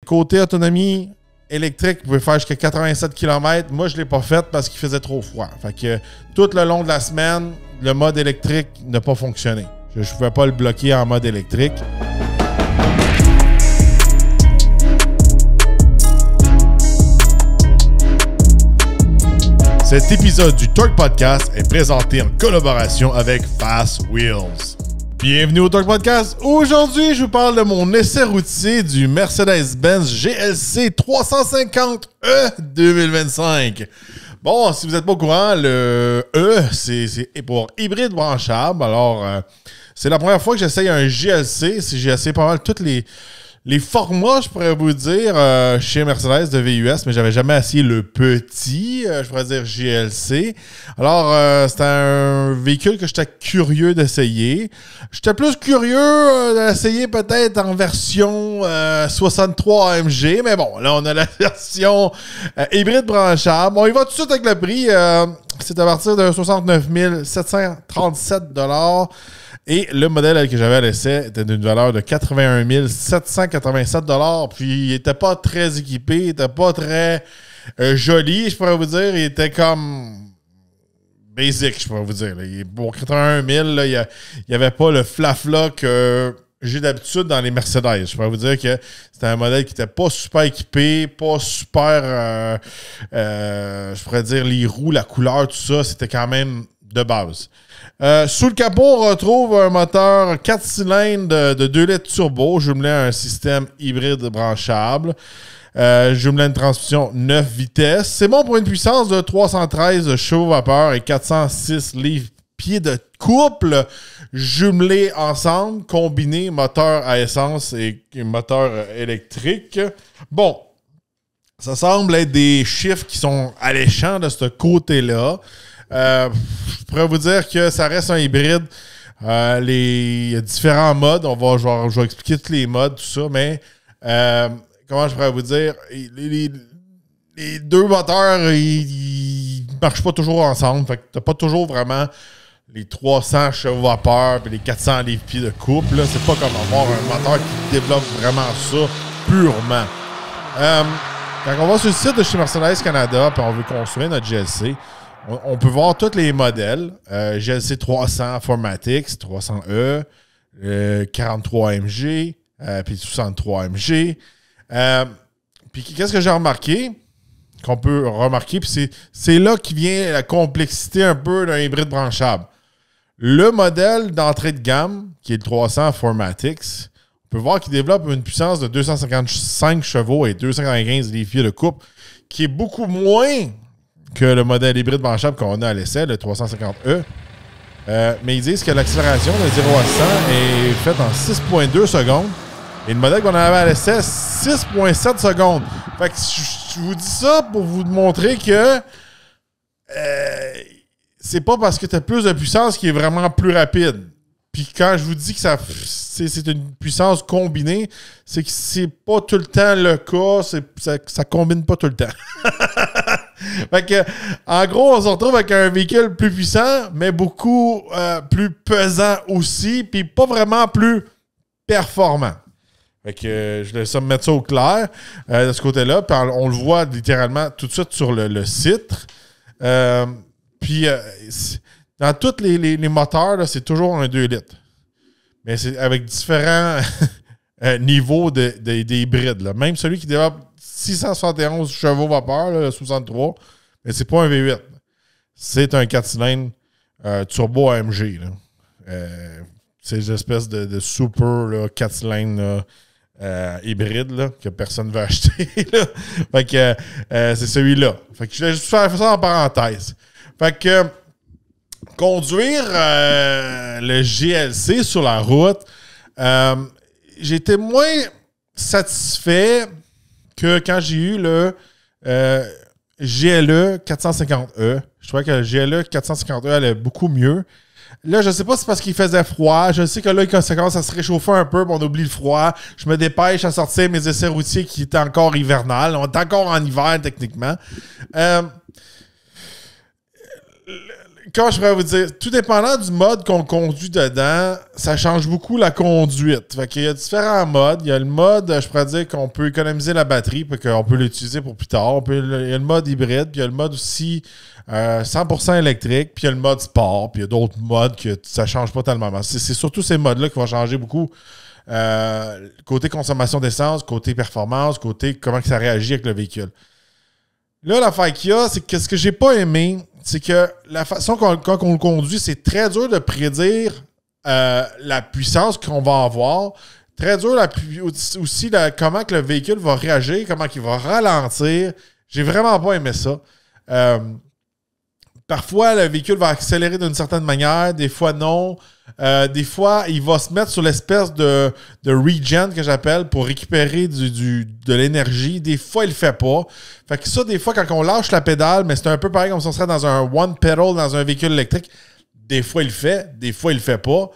côté autonomie électrique, vous pouvez faire jusqu'à 87 km. Moi, je ne l'ai pas fait parce qu'il faisait trop froid. Fait que tout le long de la semaine, le mode électrique n'a pas fonctionné. Je ne pouvais pas le bloquer en mode électrique. Cet épisode du Torque Podcast est présenté en collaboration avec Fast Wheels. Bienvenue au Torque Podcast. Aujourd'hui, je vous parle de mon essai routier du Mercedes-Benz GLC 350E 2025. Bon, si vous n'êtes pas au courant, le E, c'est pour hybride branchable. Alors, c'est la première fois que j'essaye un GLC. J'ai essayé pas mal tous les formats, je pourrais vous dire, chez Mercedes de VUS, mais j'avais jamais essayé le petit, je pourrais dire GLC. Alors, c'était un véhicule que j'étais curieux d'essayer. J'étais plus curieux d'essayer peut-être en version 63 AMG, mais bon, là, on a la version hybride branchable. On y va tout de suite avec le prix. C'est à partir de 69 737 $. Et le modèle que j'avais à l'essai était d'une valeur de 81 787 $. Puis, il n'était pas très équipé, il n'était pas très joli, je pourrais vous dire. Il était comme basic, je pourrais vous dire. Pour 81 000, là, il n'y avait pas le flafla que j'ai d'habitude dans les Mercedes. Je pourrais vous dire que c'était un modèle qui n'était pas super équipé, pas super, je pourrais dire, les roues, la couleur, tout ça, c'était quand même de base. Sous le capot, on retrouve un moteur 4 cylindres de 2 litres turbo, jumelé à un système hybride branchable. Jumelé à une transmission 9 vitesses. C'est bon pour une puissance de 313 chevaux vapeur et 406 livres-pieds de couple, jumelés ensemble, combinés moteur à essence et moteur électrique. Bon, ça semble être des chiffres qui sont alléchants de ce côté-là. Je pourrais vous dire que ça reste un hybride. Il y a différents modes. Je vais expliquer tous les modes, tout ça, mais comment je pourrais vous dire? Les deux moteurs, ils marchent pas toujours ensemble. Fait que t'as pas toujours vraiment les 300 chevaux vapeur et les 400 livres-pieds de couple. C'est pas comme avoir un moteur qui développe vraiment ça purement. Quand on va sur le site de chez Mercedes Canada et on veut construire notre GLC, on peut voir tous les modèles. GLC 300 Formatics, 300E, 43 AMG, puis 63 AMG. Puis qu'est-ce que j'ai remarqué? Qu'on peut remarquer, puis c'est là qui vient la complexité un peu d'un hybride branchable. Le modèle d'entrée de gamme, qui est le 300 Formatics, on peut voir qu'il développe une puissance de 255 chevaux et 295 livres-pieds de couple, qui est beaucoup moins que le modèle hybride branchable qu'on a à l'essai, le 350E. Mais ils disent que l'accélération de 0 à 100 est faite en 6,2 secondes. Et le modèle qu'on avait à l'essai, 6,7 secondes. Fait que je vous dis ça pour vous montrer que c'est pas parce que tu as plus de puissance qui est vraiment plus rapide. Puis quand je vous dis que c'est une puissance combinée, c'est que c'est pas tout le temps le cas. Ça combine pas tout le temps. Fait que, en gros, on se retrouve avec un véhicule plus puissant, mais beaucoup plus pesant aussi, puis pas vraiment plus performant. Fait que je laisse ça me mettre ça au clair de ce côté-là. Puis on le voit littéralement tout de suite sur le site. Puis dans tous les moteurs, c'est toujours un 2 litres. Mais c'est avec différents niveaux d'hybrides. Même celui qui développe 671 chevaux vapeur, là, le 63, mais c'est pas un V8. C'est un 4 cylindres turbo AMG. C'est une espèce de super là, 4 cylindres hybride là, que personne ne veut acheter. Là. Fait que c'est celui-là. Fait que je vais juste faire ça en parenthèse. Fait que conduire le GLC sur la route, j'étais moins satisfait que quand j'ai eu le GLE 450E. Je trouvais que le GLE 450E allait beaucoup mieux. Là, je ne sais pas si c'est parce qu'il faisait froid. Je sais que là, quand ça commence à se réchauffer un peu, on oublie le froid. Je me dépêche à sortir mes essais routiers qui étaient encore hivernales. On est encore en hiver, techniquement. Comment je pourrais vous dire, tout dépendant du mode qu'on conduit dedans, ça change beaucoup la conduite. Fait qu'il y a différents modes. Il y a le mode, je pourrais dire qu'on peut économiser la batterie, puis qu'on peut l'utiliser pour plus tard. Il y a le mode hybride, puis il y a le mode aussi 100% électrique, puis il y a le mode sport, puis il y a d'autres modes que ça change pas tellement. C'est surtout ces modes-là qui vont changer beaucoup. Côté consommation d'essence, côté performance, côté comment ça réagit avec le véhicule. Là, l'affaire qu'il y a, c'est que ce que j'ai pas aimé, c'est que la façon quand on le conduit, c'est très dur de prédire la puissance qu'on va avoir. Très dur aussi comment que le véhicule va réagir, comment il va ralentir. J'ai vraiment pas aimé ça. Parfois, le véhicule va accélérer d'une certaine manière, des fois non. Des fois, il va se mettre sur l'espèce de regen que j'appelle pour récupérer de l'énergie. Des fois, il le fait pas. Fait que ça, des fois, quand on lâche la pédale, mais c'est un peu pareil comme si on serait dans un one pedal dans un véhicule électrique. Des fois, il le fait. Des fois, il le fait pas.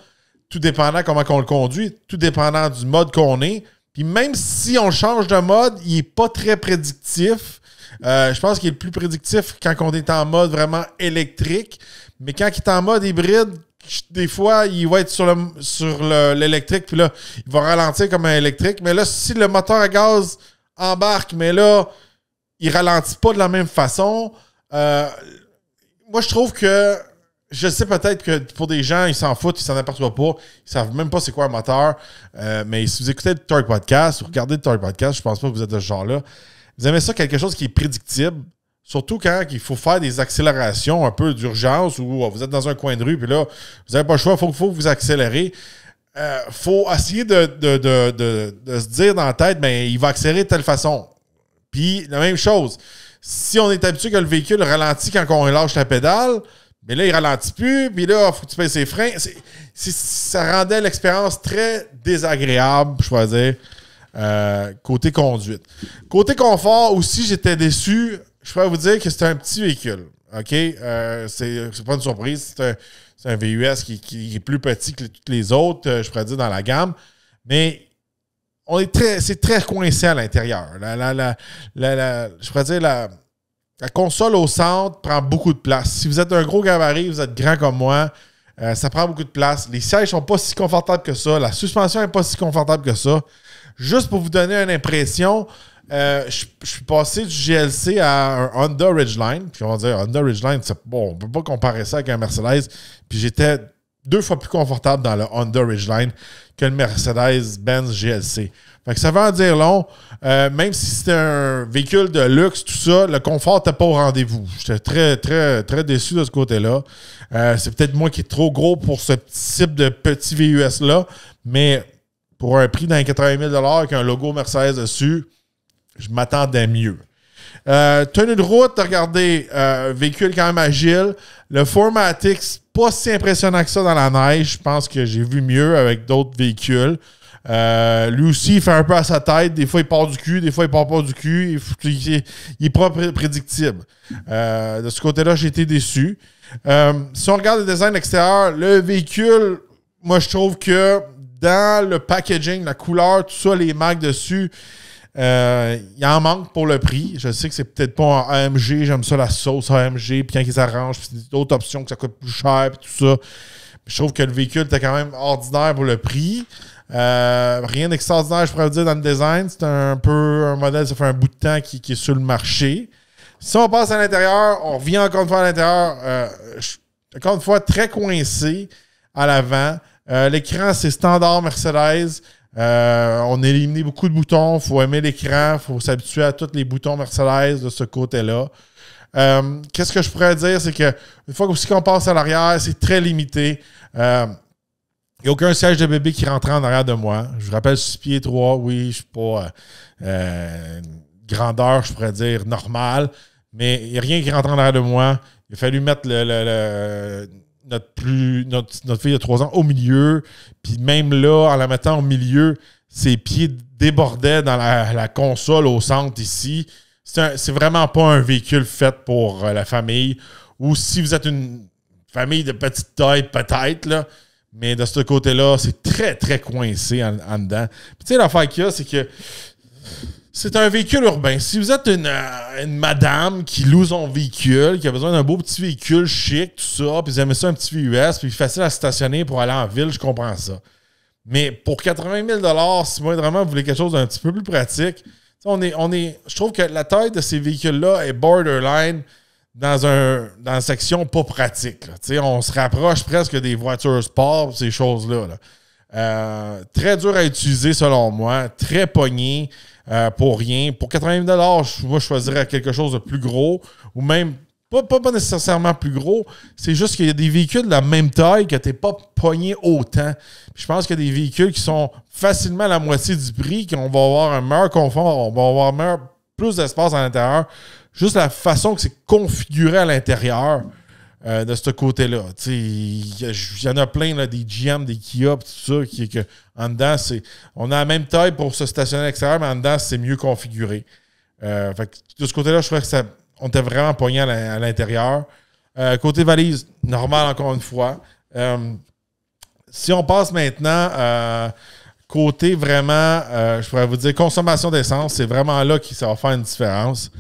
Tout dépendant comment on le conduit. Tout dépendant du mode qu'on est. Puis même si on change de mode, il est pas très prédictif. Je pense qu'il est plus prédictif quand on est en mode vraiment électrique. Mais quand il est en mode hybride, des fois, il va être sur l'électrique, puis là, il va ralentir comme un électrique. Mais là, si le moteur à gaz embarque, mais là, il ralentit pas de la même façon, moi, je trouve que, je sais peut-être que pour des gens, ils s'en foutent, ils s'en aperçoivent pas, ils savent même pas c'est quoi un moteur. Mais si vous écoutez le Torque Podcast, ou regardez le Torque Podcast, je pense pas que vous êtes de ce genre-là. Vous aimez ça, quelque chose qui est prédictible, surtout quand il faut faire des accélérations un peu d'urgence ou vous êtes dans un coin de rue, puis là, vous n'avez pas le choix, il faut que vous accélérez. Faut essayer de se dire dans la tête, ben, il va accélérer de telle façon. Puis, la même chose, si on est habitué que le véhicule ralentit quand on lâche la pédale, mais là, il ralentit plus, puis là, il faut que tu payes ses freins. Ça rendait l'expérience très désagréable, je pourrais dire. Côté conduite. Côté confort aussi, j'étais déçu. Je pourrais vous dire que c'est un petit véhicule. OK? C'est pas une surprise. C'est un VUS qui est plus petit que tous les autres, je pourrais dire, dans la gamme. Mais c'est très coincé à l'intérieur. Je pourrais dire la console au centre prend beaucoup de place. Si vous êtes un gros gabarit, vous êtes grand comme moi, ça prend beaucoup de place. Les sièges sont pas si confortables que ça. La suspension n'est pas si confortable que ça. Juste pour vous donner une impression, je suis passé du GLC à un Honda Ridgeline. Puis on va dire, Honda Ridgeline, on ne peut pas comparer ça avec un Mercedes. Puis j'étais 2 fois plus confortable dans le Honda Ridgeline que le Mercedes-Benz GLC. Fait que ça veut en dire long. Même si c'était un véhicule de luxe, tout ça, le confort n'était pas au rendez-vous. J'étais très, très, très déçu de ce côté-là. C'est peut-être moi qui est trop gros pour ce type de petit VUS-là, mais pour un prix dans 80 000 $ avec un logo Mercedes dessus, je m'attendais mieux. Tenue de route, regardez, véhicule quand même agile. Le 4MATIC, pas si impressionnant que ça dans la neige. Je pense que j'ai vu mieux avec d'autres véhicules. Lui aussi, il fait un peu à sa tête. Des fois, il part du cul, des fois, il part pas du cul. Il est pas prédictible. De ce côté-là, j'ai été déçu. Si on regarde le design extérieur, le véhicule, moi, je trouve que dans le packaging, la couleur, tout ça, les marques dessus, il en manque pour le prix. Je sais que c'est peut-être pas un AMG. J'aime ça, la sauce AMG. Puis quand ils s'arrangent, puis d'autres options que ça coûte plus cher, puis tout ça. Je trouve que le véhicule était quand même ordinaire pour le prix. Rien d'extraordinaire, je pourrais vous dire, dans le design. C'est un peu un modèle, ça fait un bout de temps qui est sur le marché. Si on passe à l'intérieur, on revient encore une fois à l'intérieur. Encore une fois, très coincé à l'avant. L'écran, c'est standard Mercedes. On a éliminé beaucoup de boutons. Il faut aimer l'écran. Il faut s'habituer à tous les boutons Mercedes de ce côté-là. Qu'est-ce que je pourrais dire? C'est que une fois aussi qu'on passe à l'arrière, c'est très limité. Il n'y a aucun siège de bébé qui rentre en arrière de moi. Je vous rappelle 6 pieds 3. Oui, je ne suis pas grandeur, je pourrais dire, normale. Mais il n'y a rien qui rentre en arrière de moi. Il a fallu mettre notre fille de 3 ans au milieu. Puis même là, en la mettant au milieu, ses pieds débordaient dans la console au centre ici. C'est vraiment pas un véhicule fait pour la famille. Ou si vous êtes une famille de petite taille, peut-être, là. Mais de ce côté-là, c'est très, très coincé en dedans. Puis tu sais, l'affaire qu'il y a, c'est que C'est un véhicule urbain. Si vous êtes une madame qui loue son véhicule, qui a besoin d'un beau petit véhicule chic, tout ça, puis vous aimez ça un petit VUS, puis facile à stationner pour aller en ville, je comprends ça. Mais pour 80 000 si vraiment vous voulez quelque chose d'un petit peu plus pratique, je trouve que la taille de ces véhicules-là est borderline dans une section pas pratique. On se rapproche presque des voitures sport, ces choses-là. Très dur à utiliser selon moi, très pogné pour rien. Pour 80 000 moi je choisirais quelque chose de plus gros ou même pas nécessairement plus gros. C'est juste qu'il y a des véhicules de la même taille que tu n'es pas pogné autant. Puis je pense qu'il y a des véhicules qui sont facilement à la moitié du prix, qu'on va avoir un meilleur confort, on va avoir plus d'espace à l'intérieur. Juste la façon que c'est configuré à l'intérieur de ce côté-là. Il y en a plein, là, des GM, des Kia, tout ça, que en dedans, on a la même taille pour se stationner à l'extérieur, mais en dedans, c'est mieux configuré. Fait que de ce côté-là, je trouvais que on était vraiment pogné à l'intérieur. Côté valise, normal encore une fois. Si on passe maintenant côté vraiment, je pourrais vous dire, consommation d'essence, c'est vraiment là que ça va faire une différence.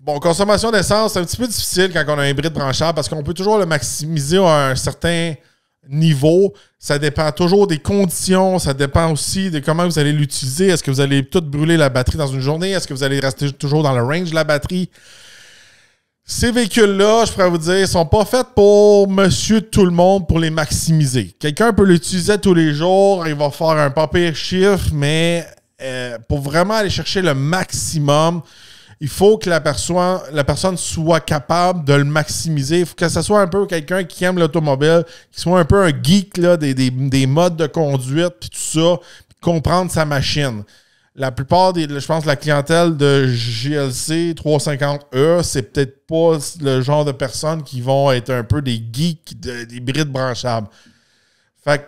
Bon, consommation d'essence, c'est un petit peu difficile quand on a un hybride branchable parce qu'on peut toujours le maximiser à un certain niveau. Ça dépend toujours des conditions. Ça dépend aussi de comment vous allez l'utiliser. Est-ce que vous allez tout brûler la batterie dans une journée? Est-ce que vous allez rester toujours dans le range de la batterie? Ces véhicules-là, je pourrais vous dire, ne sont pas faits pour monsieur tout le monde pour les maximiser. Quelqu'un peut l'utiliser tous les jours. Il va faire un pas pire chiffre, mais pour vraiment aller chercher le maximum, il faut que la personne soit capable de le maximiser. Il faut que ce soit un peu quelqu'un qui aime l'automobile, qui soit un peu un geek là, des modes de conduite et tout ça, comprendre sa machine. La plupart je pense, la clientèle de GLC 350E, c'est peut-être pas le genre de personnes qui vont être un peu des geeks d'hybrides branchables. Fait que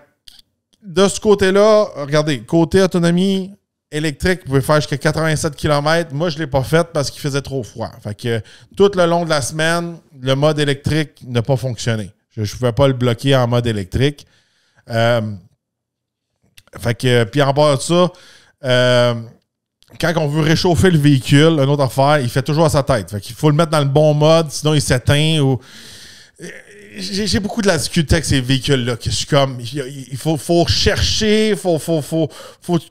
de ce côté-là, regardez, côté autonomie électrique, vous pouvez faire jusqu'à 87 km. Moi, je ne l'ai pas fait parce qu'il faisait trop froid. Fait que tout le long de la semaine, le mode électrique n'a pas fonctionné. Je ne pouvais pas le bloquer en mode électrique. Fait que, puis en bas de ça, quand on veut réchauffer le véhicule, une autre affaire, il fait toujours à sa tête. Fait qu'il faut le mettre dans le bon mode, sinon il s'éteint. J'ai beaucoup de la difficulté avec ces véhicules-là. Que je suis comme, il faut chercher, il faut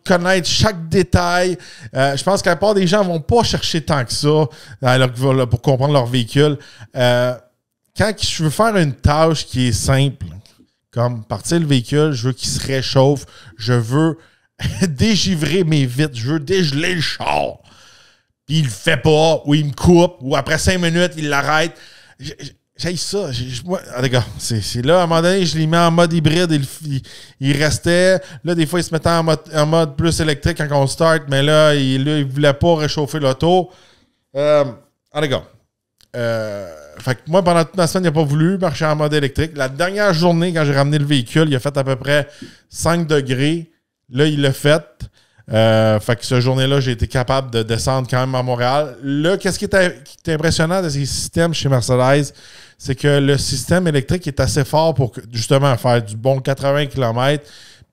connaître chaque détail. Je pense qu'à part des gens ne vont pas chercher tant que ça pour comprendre leur véhicule. Quand je veux faire une tâche qui est simple, comme partir le véhicule, je veux qu'il se réchauffe, je veux dégivrer mes vitres, je veux dégeler le char. Puis il le fait pas, ou il me coupe, ou après 5 minutes, il l'arrête. J'ai ça. Les gars, c'est là, à un moment donné, je l'ai mis en mode hybride. Il restait. Là, des fois, il se mettait en mode plus électrique quand on start, mais là, il ne voulait pas réchauffer l'auto. Les gars. Fait que moi, pendant toute la semaine, il n'a pas voulu marcher en mode électrique. La dernière journée, quand j'ai ramené le véhicule, il a fait à peu près 5 degrés. Là, il l'a fait. Fait que cette journée-là, j'ai été capable de descendre quand même à Montréal. Là, qu'est-ce qui est impressionnant de ces systèmes chez Mercedes, c'est que le système électrique est assez fort pour justement faire du bon 80 km.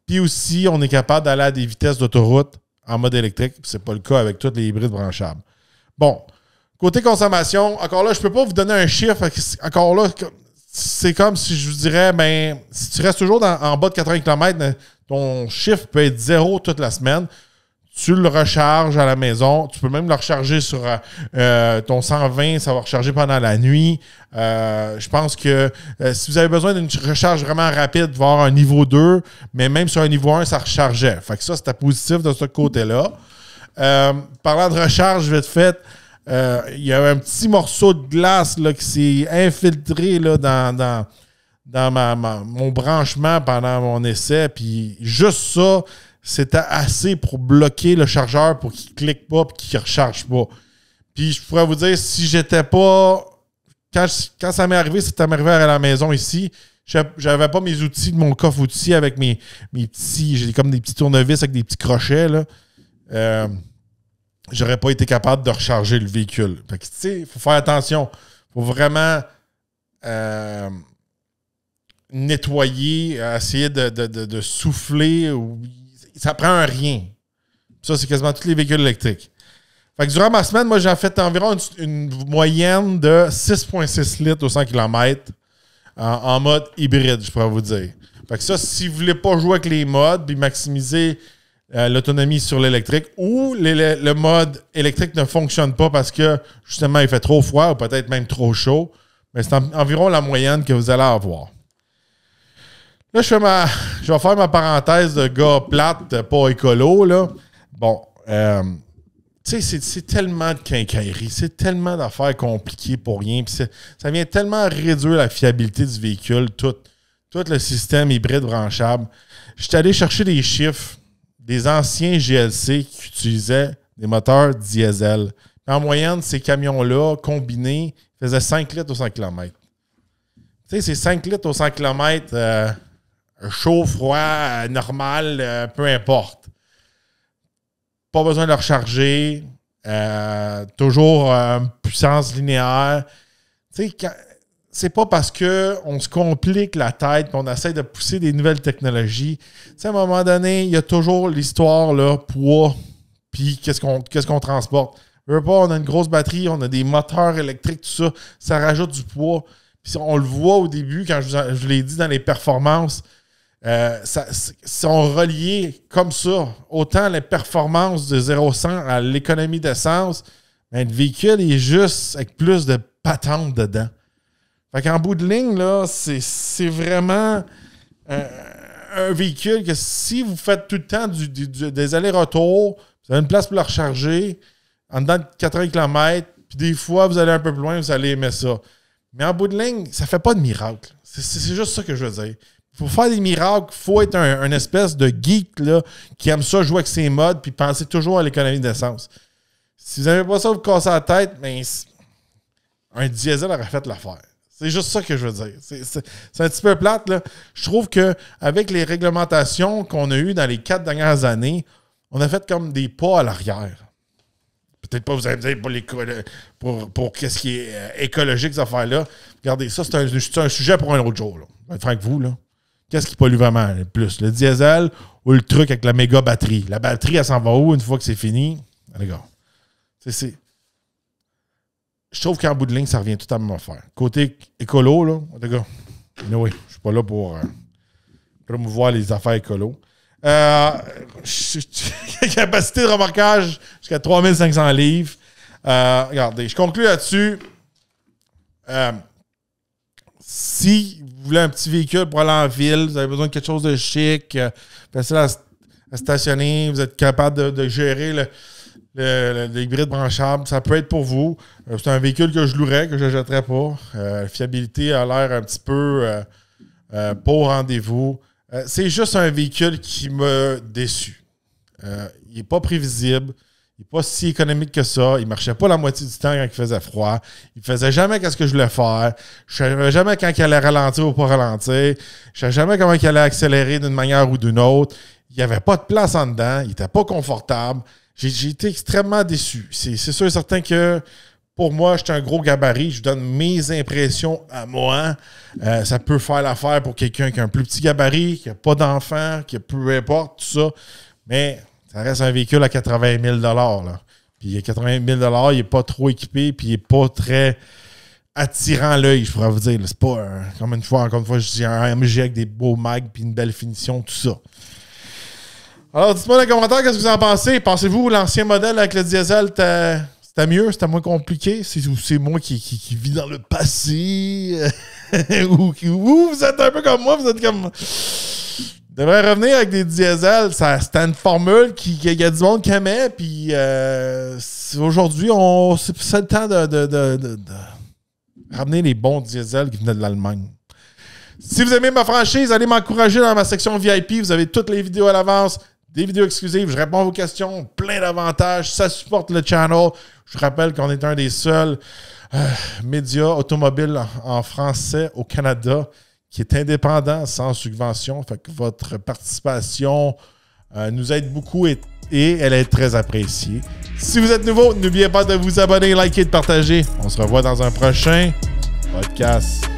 Puis aussi, on est capable d'aller à des vitesses d'autoroute en mode électrique. C'est pas le cas avec tous les hybrides branchables. Bon, côté consommation, encore là, je peux pas vous donner un chiffre. Encore là, c'est comme si je vous dirais, ben, si tu restes toujours en bas de 80 km, ton chiffre peut être 0 toute la semaine. Tu le recharges à la maison. Tu peux même le recharger sur ton 120. Ça va recharger pendant la nuit. Je pense que si vous avez besoin d'une recharge vraiment rapide, il va y avoir un niveau 2. Mais même sur un niveau 1, ça rechargeait. Fait que ça, c'était positif de ce côté-là. Parlant de recharge vite fait, il y a un petit morceau de glace là, qui s'est infiltré là, dans mon branchement pendant mon essai. Puis juste ça, c'était assez pour bloquer le chargeur pour qu'il ne clique pas et qu'il ne recharge pas. Puis je pourrais vous dire, si j'étais pas... Quand ça m'est arrivé, c'était m'arrivé à la maison ici, j'avais pas mes outils de mon coffre outils avec mes petits... J'ai comme des petits tournevis avec des petits crochets, là. J'aurais pas été capable de recharger le véhicule. Fait que, tu sais, il faut faire attention. Il faut vraiment nettoyer, essayer de souffler. Ça prend un rien. Ça, c'est quasiment tous les véhicules électriques. Fait que durant ma semaine, moi, j'ai fait environ une moyenne de 6,6 litres au 100 km en mode hybride, je pourrais vous dire. Fait que ça, si vous voulez pas jouer avec les modes puis maximiser l'autonomie sur l'électrique ou le mode électrique ne fonctionne pas parce que, justement, il fait trop froid ou peut-être même trop chaud, mais c'est environ la moyenne que vous allez avoir. Là, je vais faire ma parenthèse de gars plate, pas écolo, là. Bon, tu sais, c'est tellement de quincaillerie, c'est tellement d'affaires compliquées pour rien, puis ça vient tellement réduire la fiabilité du véhicule, tout le système hybride branchable. Je suis allé chercher des chiffres des anciens GLC qui utilisaient des moteurs diesel. En moyenne, ces camions-là, combinés, faisaient 5 litres au 100 km. Tu sais, c'est 5 litres au 100 km, chaud, froid, normal, peu importe. Pas besoin de le recharger. Toujours puissance linéaire. Tu sais, c'est pas parce qu'on se complique la tête qu'on essaie de pousser des nouvelles technologies. Tu sais, à un moment donné, il y a toujours l'histoire, là, poids, puis qu'est-ce qu'on transporte. On a une grosse batterie, on a des moteurs électriques, tout ça. Ça rajoute du poids. Puis on le voit au début, quand je vous l'ai dit dans les performances, sont reliés comme ça. Autant les performances de 0-100 à l'économie d'essence, mais le véhicule est juste avec plus de patente dedans. Fait qu'en bout de ligne, là, c'est vraiment un véhicule que si vous faites tout le temps des allers-retours, vous avez une place pour le recharger en dedans de 80 km, puis des fois, vous allez un peu plus loin, vous allez aimer ça. Mais en bout de ligne, ça fait pas de miracle. C'est juste ça que je veux dire. Pour faire des miracles, il faut être un espèce de geek là, qui aime ça jouer avec ses modes puis penser toujours à l'économie d'essence. Si vous n'avez pas ça, vous cassez la tête, mais un diesel aurait fait l'affaire. C'est juste ça que je veux dire. C'est un petit peu plate, là. Je trouve qu'avec les réglementations qu'on a eues dans les 4 dernières années, on a fait comme des pas à l'arrière. Peut-être pas, vous allez me dire, pour qu'est-ce qui est écologique, ces affaires-là. Regardez, ça, c'est un sujet pour un autre jour. Là. Je vais être franc avec vous, là. Qu'est-ce qui pollue vraiment le plus? Le diesel ou le truc avec la méga batterie? La batterie, elle s'en va où une fois que c'est fini? Les gars, je trouve qu'en bout de ligne, ça revient tout à la même affaire. Côté écolo, là, les gars, oui, je suis pas là pour promouvoir les affaires écolo. Capacité de remorquage jusqu'à 3500 livres. Regardez, je conclue là-dessus. Si vous voulez un petit véhicule pour aller en ville, vous avez besoin de quelque chose de chic, facile à stationner, vous êtes capable de gérer l'hybride branchable, ça peut être pour vous. C'est un véhicule que je louerais, que je ne jetterais pas. La fiabilité a l'air un petit peu pas au rendez-vous. C'est juste un véhicule qui m'a déçu. Il n'est pas prévisible. Il n'est pas si économique que ça. Il ne marchait pas la moitié du temps quand il faisait froid. Il ne faisait jamais ce que je voulais faire. Je ne savais jamais quand il allait ralentir ou pas ralentir. Je ne savais jamais comment il allait accélérer d'une manière ou d'une autre. Il n'y avait pas de place en dedans. Il n'était pas confortable. J'ai été extrêmement déçu. C'est sûr et certain que pour moi, j'étais un gros gabarit. Je donne mes impressions à moi. Ça peut faire l'affaire pour quelqu'un qui a un plus petit gabarit, qui n'a pas d'enfant, qui a peu importe, tout ça. Mais ça reste un véhicule à 80 000 là. Puis 80 000 il n'est pas trop équipé, puis il n'est pas très attirant à l'œil, je pourrais vous dire. C'est pas, encore une fois, je dis un MG avec des beaux mags puis une belle finition, tout ça. Alors, dites-moi dans les commentaires, qu'est-ce que vous en pensez? Pensez-vous l'ancien modèle avec le diesel, c'était mieux? C'était moins compliqué? C'est moi qui vis dans le passé? ou vous êtes un peu comme moi? Vous êtes comme... devrait revenir avec des diesels. C'était une formule qu'il y a du monde qui aimait. Puis aujourd'hui, c'est le temps de ramener les bons diesels qui venaient de l'Allemagne. Si vous aimez ma franchise, allez m'encourager dans ma section VIP. Vous avez toutes les vidéos à l'avance, des vidéos exclusives. Je réponds à vos questions, plein d'avantages. Ça supporte le channel. Je rappelle qu'on est un des seuls médias automobiles en français au Canada qui est indépendant, sans subvention. Fait que votre participation nous aide beaucoup et elle est très appréciée. Si vous êtes nouveau, n'oubliez pas de vous abonner, liker et de partager. On se revoit dans un prochain podcast.